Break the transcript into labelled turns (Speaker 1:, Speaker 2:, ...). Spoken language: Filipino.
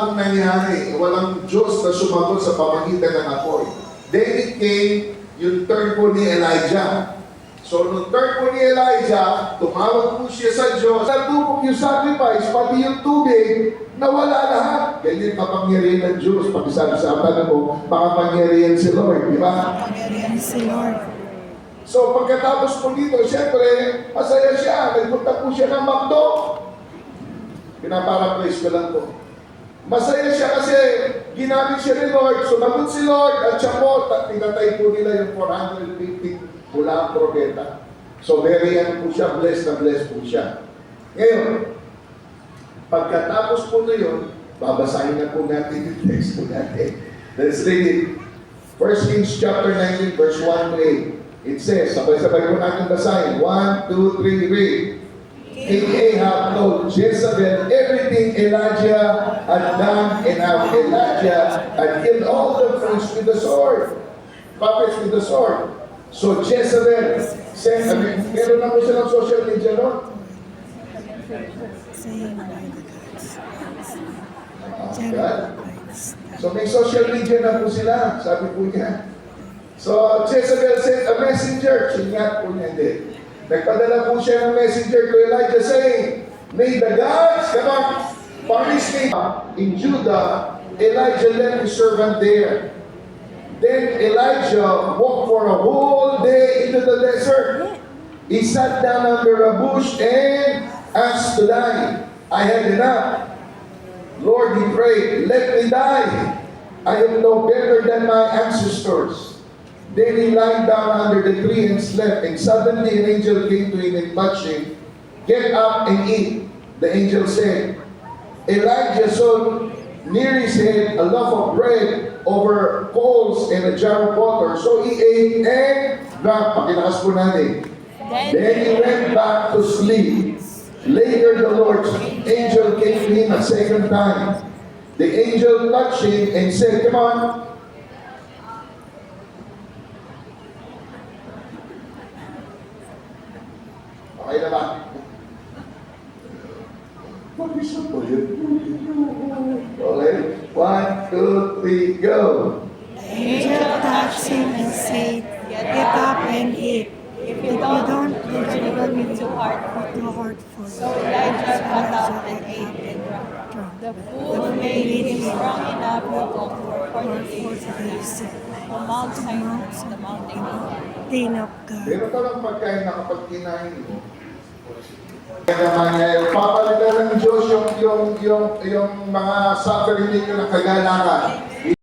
Speaker 1: pong nangyari. Walang Diyos na sumagot sa pamagitan ng apoy. Then it came yung turn po ni Elijah. So, nung turn po ni Elijah, tumawag po siya sa Diyos. Natupok yung sacrifice, pati yung tubig, nawala lahat. Ganyan kapangyarihan ng Diyos. Pag-sabi sa atin mo, makapangyarihan si Lord, di ba?
Speaker 2: Makapangyarihan si Lord.
Speaker 1: So, pagkatapos po dito, siyempre, masaya siya. Nagpunta po siya ng McDo. Pinaparaphrase ko lang po. Masaya siya kasi ginamit siya ni Lord, sumagot si Lord, at siya po, tinatay po nila yung 450 mula ang propeta. So, very po siya, blessed na blessed po siya. Ngayon, pagkatapos po na yun, babasahin na po natin yung text po natin. Let's read it. 1 Kings chapter 19, verse 1 to 8. It says, sabay-sabay po natin basahin. 1, 2, 3, read. King Ahab told Jezebel everything Elijah had done, and how Elijah had killed all the priests with the sword, prophets with the sword. So Jezebel sent, meron na po silang social media, no?
Speaker 2: Saying by the gods.
Speaker 1: God. So may social media na po sila, sabi po niya. So Jezebel sent a messenger, singat po niya, hindi. Nagpadala po siya ng messenger to Elijah saying, may the gods, come on, punish me. In Judah, Elijah left his servant there. Then Elijah walked for a whole day into the desert. He sat down under a bush and asked to die. I had enough. Lord, he prayed, let me die. I am no better than my ancestors. Then he lied down under the tree and slept. And suddenly an angel came to him and touched him. Get up and eat. The angel said, Elijah saw near his head a loaf of bread over coals and a jar of water. So he ate and drank. Pakinakas po natin. Then he went back to sleep. Later the Lord's angel came to him a second time. The angel touched him and said, come on. Okay na ba? Mag-isa po yun. Okay. 1, 2, 3, go.
Speaker 2: The angel touched him and said, get up and eat. If you don't, it will be too hard for you.
Speaker 3: So Elijah got up and ate and drank. The food made him strong enough to walk for 40 days from Mount Sinai to the mountain of God.
Speaker 2: Din of God.
Speaker 1: Pero parang pagkain na kapag kinain mo, kaya naman papalitan ng Diyos yung mga suffering ninyo ng kagalakan.